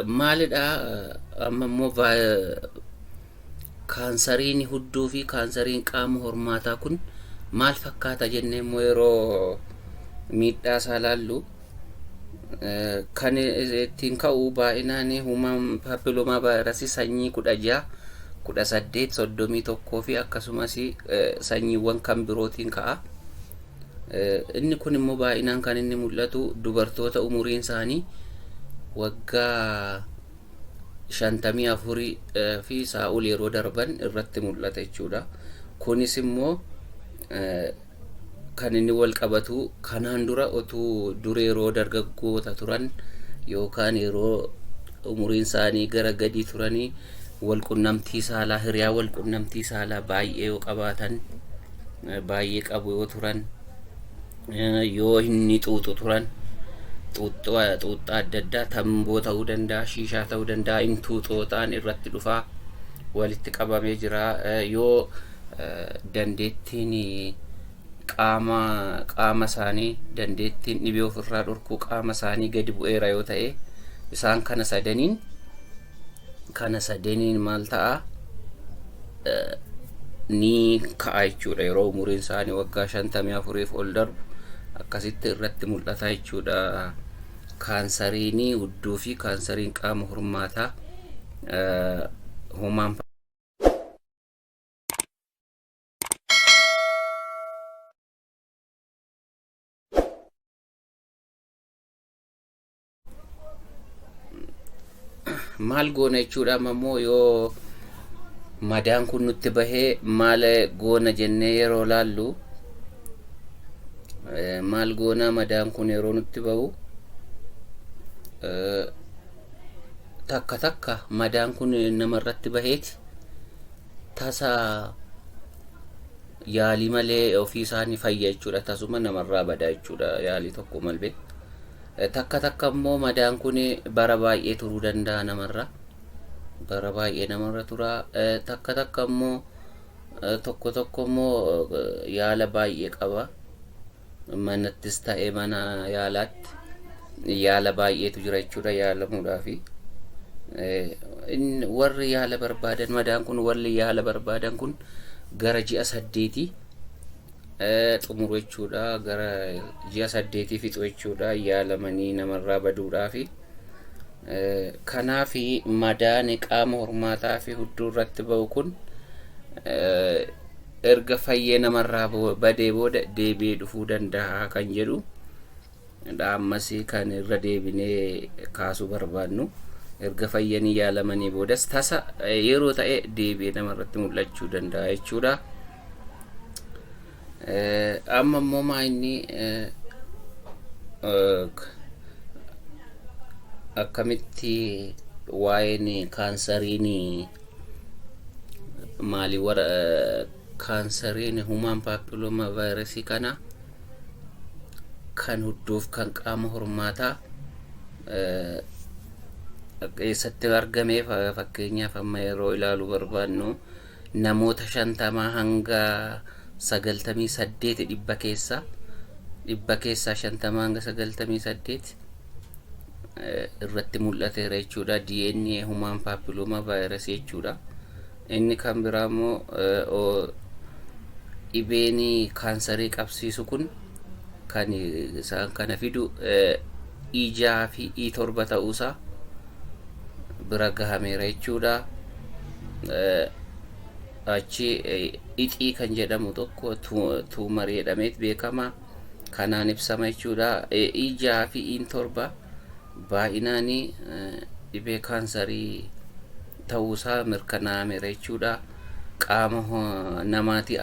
maalidha amma immoo kaansariin hudduu fi kaansariin qaama hormaataa kun maal fakkaata jennee immoo yeroo miidhaa isaa laallu kan ittiin ka'u baay'inaan human papilloma virus sanyii 16 18 31 fi akkasumas sanyiiwwan kan birootiin ka'a. Inni kun immoo baay'inaan kan inni mul'atu dubartoota umuriin isaanii waggaa 54 fi isaa ol yeroo darban irratti mul'ata jechuudha. Kunis immoo kan inni wal qabatu kanaan dura otuu yeroo dargaggoota turan yookaan yeroo umuriin isaanii gara gadii turanii wal qunnamtii saalaa hiriyaa wal qunnamtii saalaa baay'ee yoo qabaatan baay'ee qabu yoo turan yoo inni xuuxu turan xuuxxaa adda addaa tamboo ta'uu danda'a shiishaa ta'uu danda'a intuuxootaan irratti dhufaa walitti qabamee jira yoo dandeettiin qaama isaanii dandeettiin dhibee ofirraa dhorkuu qaama isaanii gadi bu'eera yoo ta'e isaan kana sadeniin maal ta'a ni ka'a jechuudha yeroo umuriin isaanii waggaa 54 ol darbu akkasitti irratti mul'ata jechuudha. Kaansariin hudduu fi kaansariin qaama hormaataa human maal goona jechuudha. Ammoo yoo madaan kun nutti bahee maal goona jennee yeroo laallu maal goona madaan kun yeroo nutti bahu takka madaan kun namarratti baheeti tasa yaalii malee ofii isaanii fayya jechuudha. Tasuma namarraa badaa jechuudha yaalii tokko malbee. Takka immoo madaan kun bara baay'ee turuu danda'a namarra. Bara baay'ee namarra tura. Takka immoo tokko immoo yaala baay'ee qaba. Manattis ta'ee mana yaalaatti yaala baay'eetu jira jechuudha yaalamuudhaafi. Warri yaala barbaadan madaan kun warri yaala barbaadan kun gara ji'a 8 xumuru jechuudha. Gara ji'a 8 fixu jechuudha yaalamanii namarraa baduudhaafi. Kanaaf madaan qaama hormaataa fi hudduu irratti bahu kun erga fayyee namarraa badee booda deebi'ee dhufuu danda'a kan jedhu ammas kan irra deebinee kaasuu barbaadnu. Erga fayyanii yaalamanii boodas tasa yeroo ta'e deebi'ee namarratti mul'achuu danda'a jechuudha. Amma immoo maayinni akkamitti waa'een kaansariin maali warra kaansariin human papilloma virus kana kan hudduuf kan qaama hormaataa eessatti argamee fakkeenyaaf amma yeroo ilaaluu barbaadnu namoota 50 hanga 98 dhibba keessaa 50 hanga 98 irratti mul'ateera jechuudha. DNA human papilloma virus jechuudha. Inni kan biraa immoo dhibeen kaansarii qabsiisu kun kan isaan kana fidu E6 fi E7 ta'uusaa bira gahameera jechuudha. Achi ixii kan jedhamu tokko tuumarii jedhameet beekama kanaan ibsama jechuudha. E6 fi E7 baay'inaan dhibee kaansarii ta'uusaa mirkanaa'ameera jechuudha. Qaama namaatii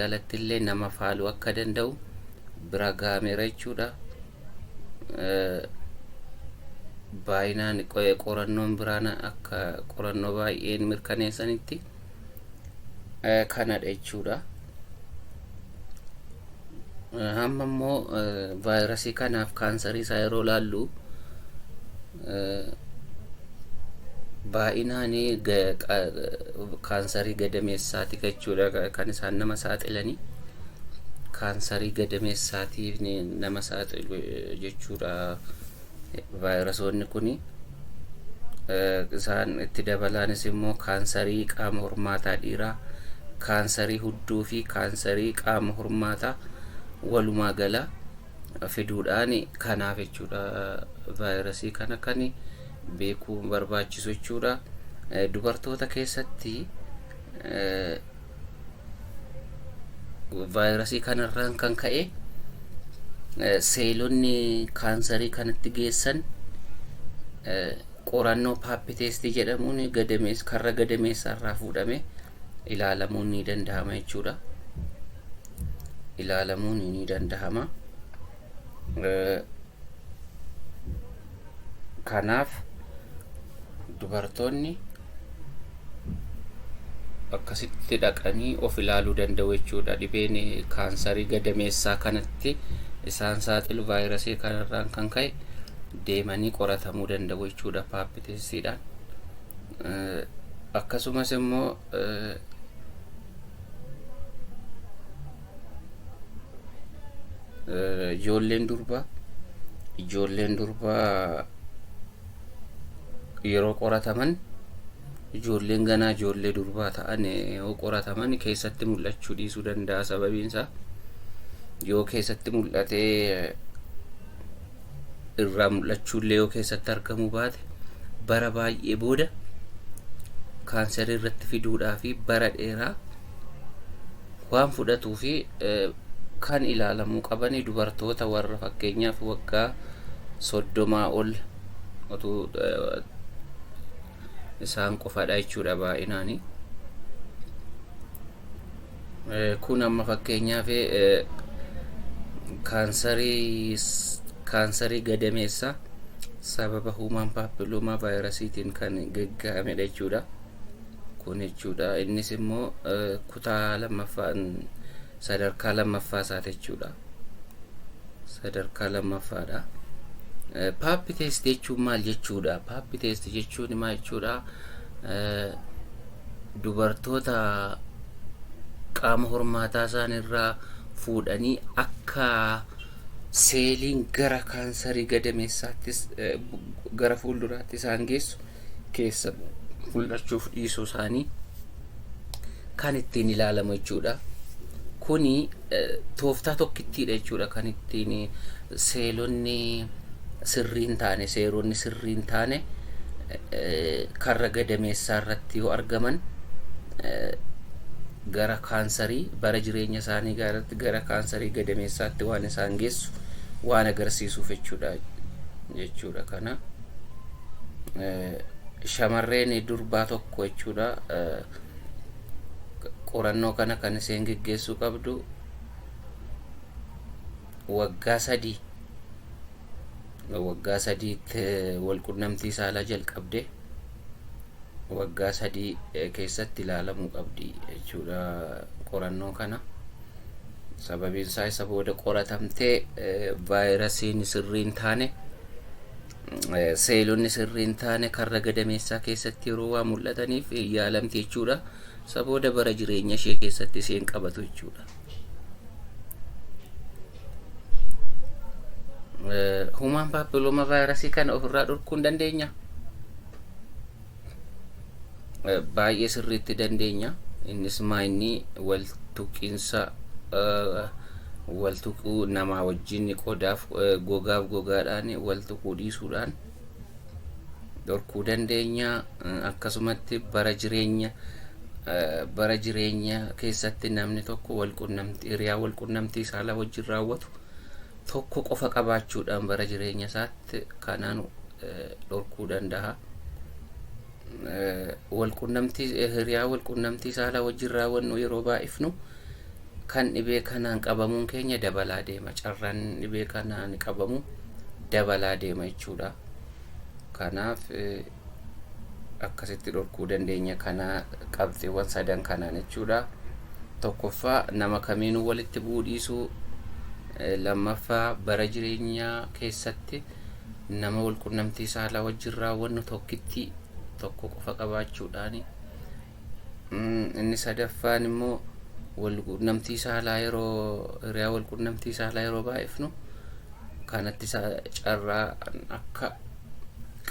alattillee nama faaluu akka danda'u bira gahameera jechuudha. Baay'inaan qorannoon biraan akka qorannoo baay'een mirkaneessanitti kanadha jechuudha. Amma immoo vaayirasii kanaaf kaansarii isaa yeroo laallu baay'inaan kaansarii gadameessaati jechuudha kan isaan nama saaxilanii. kaansarii gadameessaatiif nama saaxilu jechuudha vaayirasoonni kuni. Isaan itti dabalaanis immoo kaansarii qaama hormaataa dhiiraa, kaansarii hudduu fi kaansarii qaama hormaataa walumaa gala fiduudhaan kanaaf jechuudha vaayirasii kana kan beekuu barbaachisu jechuudha. Dubartoota keessatti vaayirasii kanarraan kan ka'e seelonni kaansarii kanatti geessan qorannoo paappiteestii jedhamuun karra gadameessaarraa fuudhame ilaalamuun ni danda'ama jechuudha. Ilaalamuun ni danda'ama. Kanaaf dubartoonni akkasitti dhaqanii of ilaaluu danda'u jechuudha. Dhibeen kaansarii gadameessaa kanatti isaan saaxilu vaayirasii kanarraan kan ka'e deemanii qoratamuu danda'u jechuudha paappiteestiidhaan. Akkasumas immoo ijoolleen durbaa yeroo qorataman ijoolleen ganaa ijoollee durbaa ta'an yoo qorataman keessatti mul'achuu dhiisuu danda'a. Sababiin isaa yoo keessatti mul'atee irraa mul'achuullee yoo keessatti argamu baate bara baay'ee booda kaansarii irratti fiduudhaa fi bara dheeraa waan fudhatuu fi kan ilaalamuu qabanii dubartoota warra fakkeenyaaf waggaa 30 ol otuu isaan qofadha jechuudha baay'inaanii. Kun amma fakkeenyaaf kaansarii gadameessaa sababa huumaan paapiloomaa vaayirasiitiin kan gagga'amedha jechuudha. Kun jechuudha innis immoo kutaa sadarkaa lammaffaa isaati jechuudha. Sadarkaa lammaffaadha. Paappiteest jechuun maal jechuudha? Paappiteest jechuun maal jechuudha? Dubartoota qaama hormaataa isaan irraa fuudhanii akka seeliin gara kaansarii gadameessaattis gara fuulduraatti isaan geessu keessa mul'achuuf dhiisuu isaanii kan ittiin ilaalamu jechuudha. Kuni tooftaa tokkittiidha jechuudha kan ittiin seelonni sirriin taane seeronni sirriin taane karra gadameessaa irratti yoo argaman gara kaansarii bara jireenya isaanii gara kaansarii gadameessaatti waan isaan geessu waan agarsiisuuf jechuudha. Kana shamarreen durbaa tokko jechuudha qorannoo kana kan isheen geggeessuu qabdu waggaa 3tti walqunnamtii saalaa jalqabde waggaa 3 keessatti ilaalamuu qabdi jechuudha qorannoo kana. Sababiin isaa isa booda qoratamtee vaayirasiin sirriin taane seelonni sirriin taane karra gadameessaa keessatti yeroo waa mul'ataniif yaalamti jechuudha. Isa booda bara jireenya ishee keessatti isheen qabatu jechuudha. Huumaan paappilooma vaayirasii kana ofirraa dhorkuu hin dandeenya? Baay'ee sirriitti dandeenya. Innis inni waltuquu namaa wajjin gogaaf gogaadhaan waltuquu dhiisuudhaan dhorkuu dandeenya. Akkasumatti bara jireenya keessatti namni tokko hiriyaa walqunnamtii saalaa wajjin raawwatu tokko qofa qabaachuudhaan bara jireenya isaatti kanaan dhorkuu danda'a. Hiriyaa walqunnamtii saalaa wajjin raawwannu yeroo baay'ifnu kan dhibee kanaan qabamuun keenya dabalaa deema. Carraan dhibee kanaan qabamu dabalaa deema jechuudha. Kanaaf akkasitti dhorkuu dandeenya kana qabxiiwwan sadan kanaan jechuudha. Tokkoffaa nama kamiinuu walitti bu'uu dhiisuu. Lammaffaa bara jireenyaa keessatti nama walqunnamtii saalaa wajjin raawwannu tokko qofa qabaachuudhaan. Inni sadaffaan immoo walquunnamtii saalaa yeroo hiriyaa walquunnamtii saalaa yeroo baay'ifnu kanatti carraa akka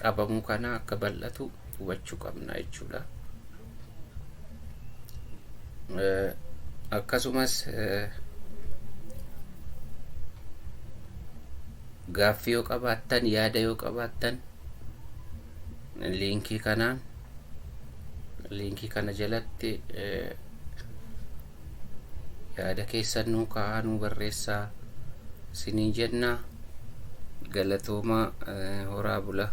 qabamu kana akka bal'atu hubachuu qabna jechuudha. Akkasumas gaaffii yoo qabaattan yaada yoo qabaattan liinkii kana jalatti yaada keessan nuu kaa'aa nuu barreessaa isiniin jenna. Galatooma, horaa bula.